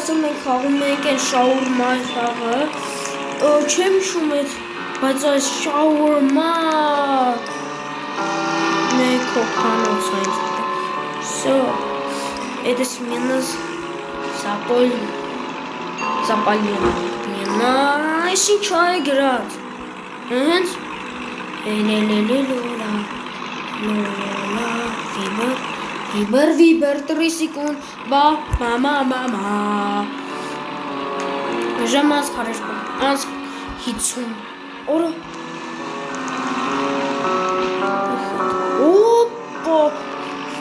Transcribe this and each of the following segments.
ասել մենք խաղում ենք այն շաուրմայի խաղը։ Չեմ հիշում այդ, բայց այս շաուրմա մեկ հոգանոց այն։ Всё. Это смена запалена. Сейчас играть. Вибер, 3 секунд. Ба, мама. Ժամանց քարեր կա, անց 50 օրը Օպա,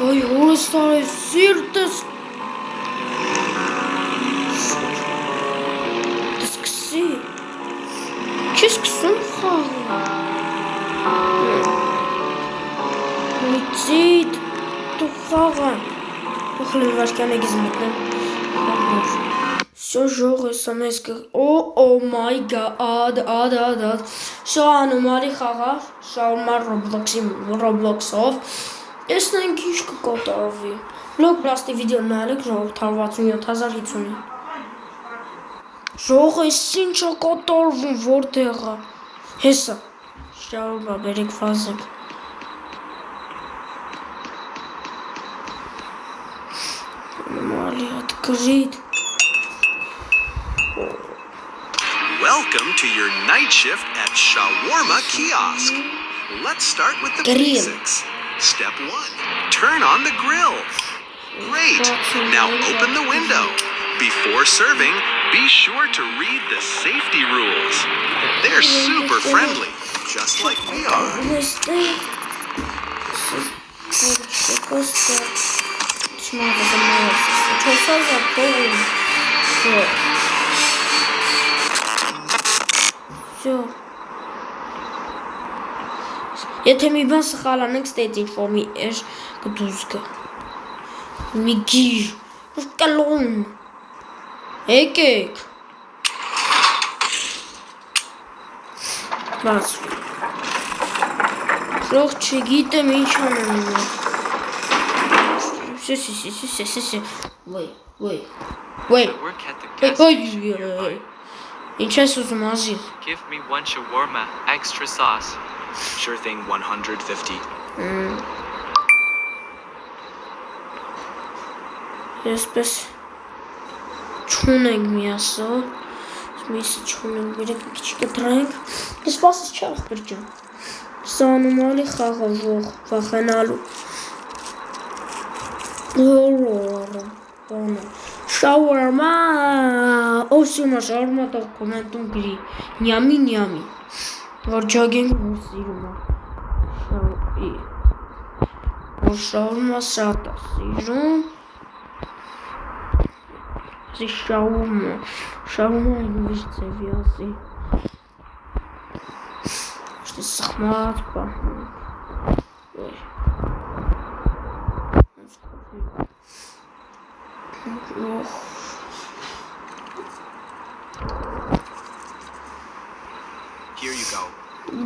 ոյ օրս տարի սիրտս Դսկսի Չես կսում խաղը Միցիտ Դու խաղը Խլին վարկյան եկիզ մտնեմ Все жողը սամեսկ Oh my god Շա անոմալի խաղա Շաուրմա Roblox-ով Տեսնենք ինչ կկատարվի Blockblast-ի վիդեոն նայեք ժողովուրդ 167,050 Ժողը ինչ է կատարվում որտեղը Հեսա Շաուրմա բերեք ֆազեք Անոմալի հատ գրիտ Welcome to your night shift at Shawarma Kiosk. Let's start with the basics. Step 1. Turn on the grill. Great. Now open the window. Before serving, be sure to read the safety rules. They're super friendly, just like we are. Всё. Եթե մի բան սխալ անենք, ստեյց ինֆորմի էր կդուզ գա։ Մի գիր, կլոն։ Եկեք։ Բաց։ Շող չգիտեմ ինչ անեմ։ Ոյ։ Ինչ ես ուզում ազիլ։ Give me one shawarma, extra sauce. Sure thing, 150. Եսպես չունենք միասը, միսը չունենք, բերեք մի քիչ կտրենք, սպասես չէ ախպեր ջան, սա անոմալի խաղավող, վախենալու, շաուրմա, ով սյումա շաուրմա տող կոմենտում գրի, նյամի, որ ջագենք որ սիրում որ շաուրմա շատ է սիրում, շաուրմա ինվիշ ձևի ասի, շտի սխմատ պահնենք, Here you go.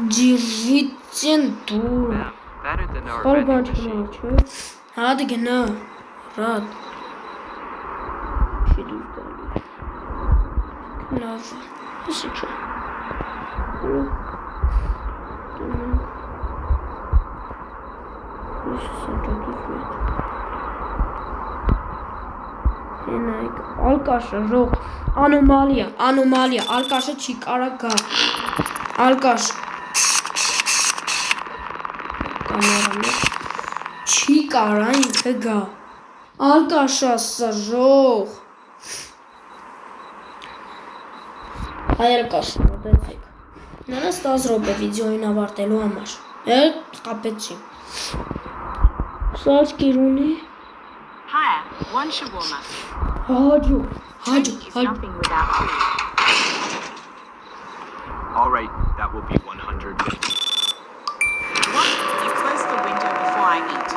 Держите дур. Better than our vending machine. Hadi gene. Rahat. Lava. Nasıl ki? Ալկաշը ռող անոմալիա, ալկաշը չի կարա գա, ալկաշ չի կարա ինքը գա, ալկաշը ասա ռող, հայ ալկաշը մոտեցեք, նրանց 10 ռոպե վիդեոին ավարտելու համար, խապեցի, սաց կիրունի, Higher, one shawarma. Հաջու, Is nothing without food. All right, that will be 150. What? You close the window before I eat.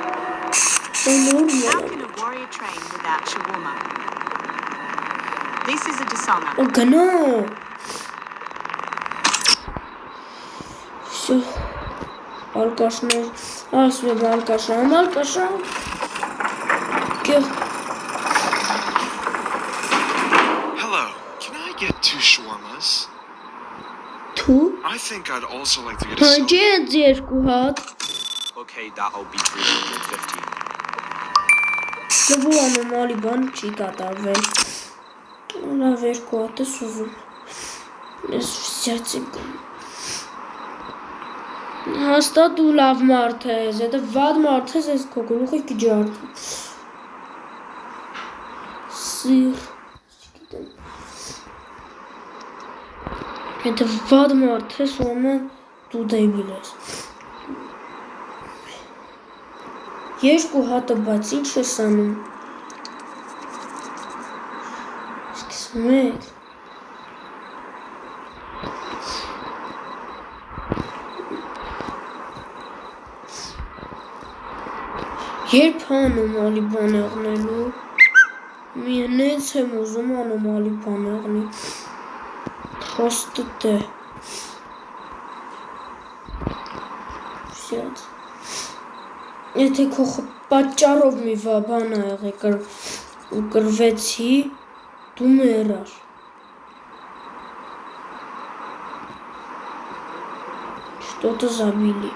How can a warrior train without shawarma? This is a dishonor. Գնա Всё Ալկաշներ ասում եմ ալկաշան Գեղ I think I'd also like to get a Հաջի է երկու հատ։ Okay, that'll be 350. Լվու անոմալի բան չի կատարվել։ Լավ երկու հատ ես ուզում։ Ես վսյաց եմ կում։ Հաստատ դու լավ մարդ ես, եթե վատ մարդ ես, ես քո գլուխի կջարդեմ։ Սիր, չգիտեմ։ Եթե վատ մարդ ես, ուրեմն դու դեբիլ ես։ Երկու հատը բաց ինչ ես անում։ Սկսում եք։ Երբ անոմալի բան եղնելու, միենեց եմ ուզում անոմալի բան եղնի, խոստտ է, վսյաց, եթե քո պատճառով մի բան եղի ու կրվեցի, դու մեռար, что-то забили,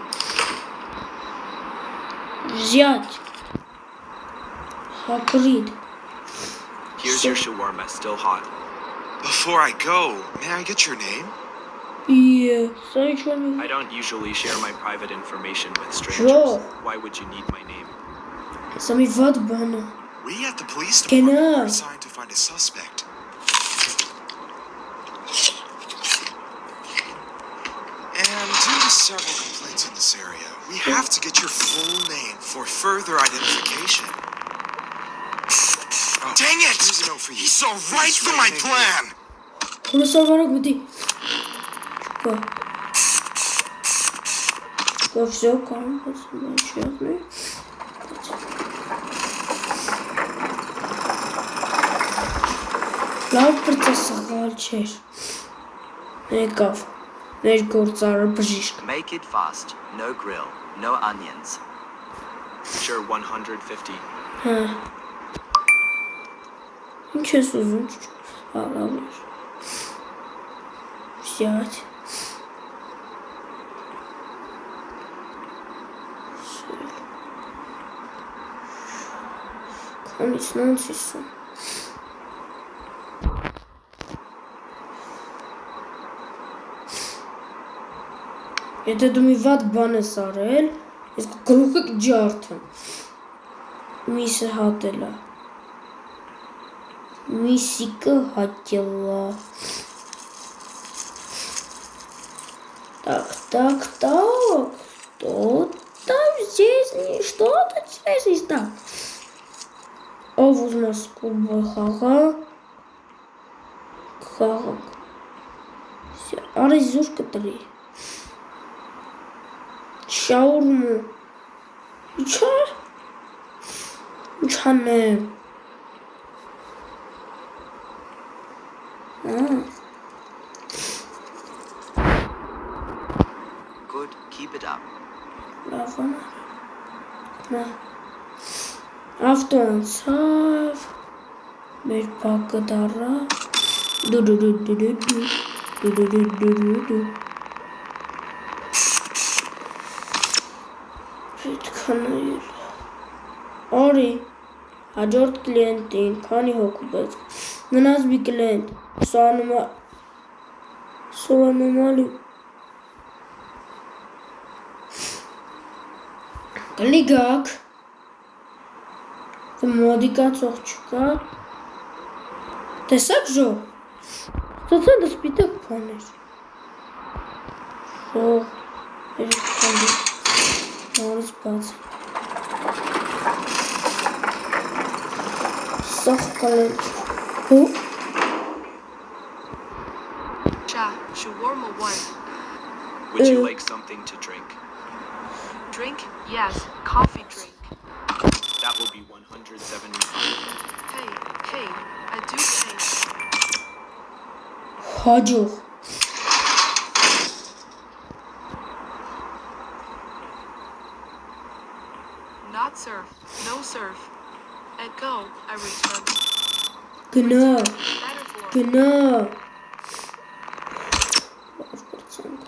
взять. Hakrid. Here's your shawarma, still hot. Before I go, may I get your name? Yeah, I don't usually share my private information with strangers. Sure. Why would you need my name? Sami vad bana. We at the police department Genau. are assigned to find a suspect. And due to several complaints in this area, we have to get your full name for further identification. Oh, dang it! Here's a note for you. He saw right through my plan! Kurasavarak budi. Чука. Чука, все, кам, пацаны, честный. Լավ պրծասաղալ չեր։ Եկավ, մեր գործարը բժիշկ։ Make it fast. No grill. No onions. Sure, 150. Հա։ Ինչ ես ուզում հալավ էր։ Взять. Քանից նոնց իսում։ Եթե դու մի վատ բան ես արել, ես գլուխը կջարդեմ։ Միսը հատելա։ Միսիկը հատելա։ Так. Что там здесь? Что-то здесь там. Ով ուզում ես կուլբոյ խաղալ։ Խաղակ։ Արի զուր կտրի։ Շաուրմու։ Ինչ անեմ։ Good. Keep it up. Լավ անա։ Նա։ Ավտո անցավ։ Մեր բակը դառա։ Դու։ Պետք է նայել։ Արի, հաջորդ կլիենտին, քանի հոգու պետք։ Մնաց մի կլիենտ, սորանոմալի։ Կլի գաք, մոդիկացող չկա։ Տեսակ ժող, ստացան դա սպիտակ բաներ։ Ժող, երեք բանի, նորից բաց։ Սաղ կալենչ, հու։ Shawarma 1. Would you like something to drink? Drink? Yes. Coffee drink. That will be 175. Hey, I do pay. Հաջող։ Not surf. No surf. At go, I return. Գնա, Better for գնա։ Լավ պրծանք։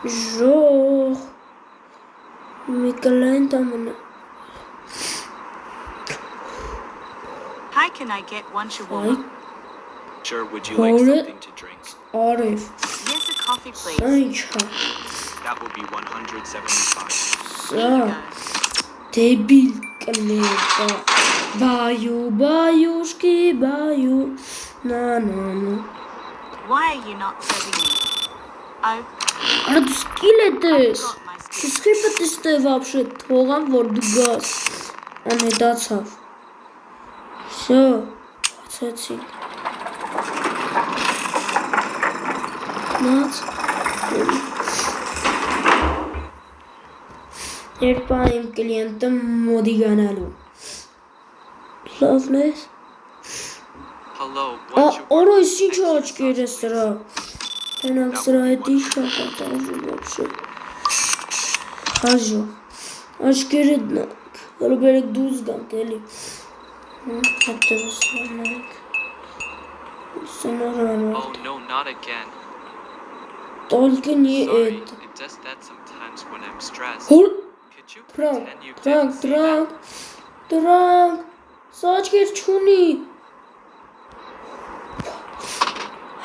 Ժող։ Մի կլենտ ամենը։ Hi, can I get one shawarma? Sure, would you like Hold it. something to drink? Արև։ Yes, a coffee, Սա please. ինչ է։ That will be 175. Սա դեբիլ կլենտ է։ Բայու, բայուշկի, բայու։ Նա։ Why are you not serving me? Oh, Արա դու սկիլ ես։ got my Ты skill. скрипа ты стой вообще թողան որ դու գաս անհետացավ Всё բացեցի Նաց Երբ իմ կլիենտը մոդի գանալու Լավն ես Hello, what's your Օրոյս ինչ աչքեր է սրա Տենակ սրա հետ ինչ է կատարվում вообще Հաջո Աչքերը դնանք Հələ բերեք դուրս գանք էլի Հետևս վարնանք Սնորան Oh no, not again. Տոլկը նի Sorry, էտ it does that sometimes when I'm stressed. Հուր Could you Տրանք, pretend you didn't see that? Տրանք Սա աչքեր չունի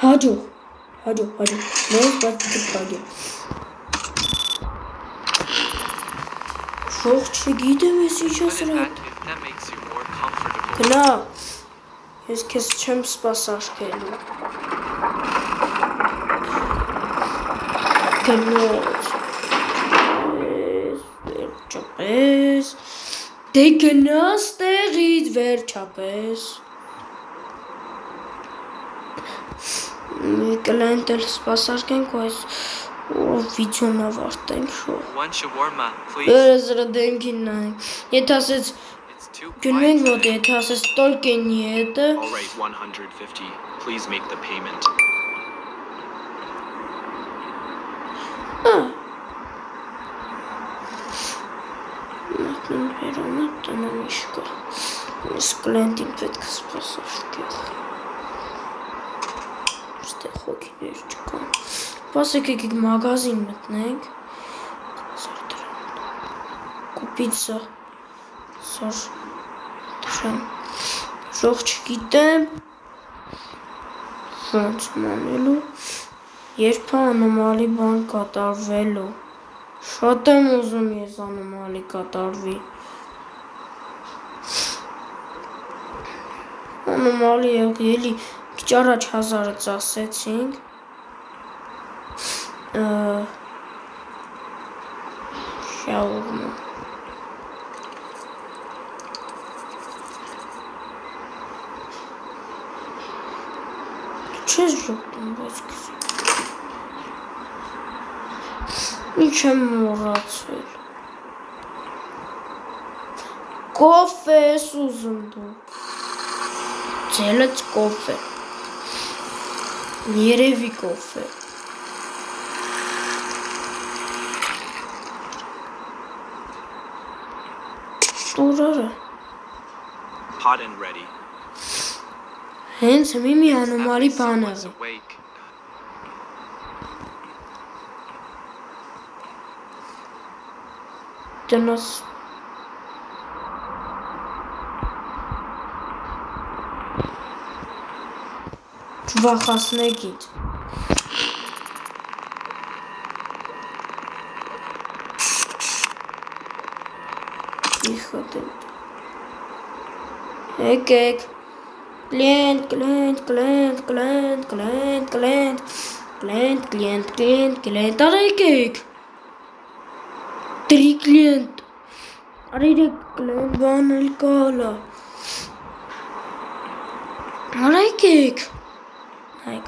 Հաջո Նոյս բատ դու պրագել Շող չգիտեմ ես ինչ է Put it սրա that if that makes you more comfortable. Գնա Ես քեզ չեմ սպաս աշկելու Գնոց Վերջապես Դե գնաս տեղից վերջապես Մի կլենտ էլ սպաս աշկենք ու այս վիդյոն ավարտենք շող One shawarma, please. Վերազրա դենքին նայենք Եթե ասեց It's too Գնենք quiet. մոտ եթե ասես տոլկենի հետը All right, 150. Please make the payment. Մատնեմ վերոնը տնեմ իշկա Ես կլենտին պետք սպաս աշկել Ստեղ հոգիներ չկան Պասեք եկեք մագազին մտնենք Կուպիտ սա Սար Դրան Ժող չգիտեմ Ոնց մանելու Երբ է անոմալի բան կատարվելու Շատ եմ ուզում ես անոմալի կատարվի Անոմալի էլի Քիչ առաջ 1000-ը ծախսեցինք Շաուրմա Չես ժողտում, բայց կսի Ինչ եմ մորացել Կոֆե ես ուզում դու Ձելըց կոֆե Երևի կոֆե Տուրարը Hot and ready. Հենց մի անոմալի բան Someone's աղի awake. Տնոս Չվախասնեք ինձ Իխոտ եմ Եկեք Կլենտ Արա եկեք Տրի կլենտ Արա իրեք կլենտ բան էլ կալա Արա եկեք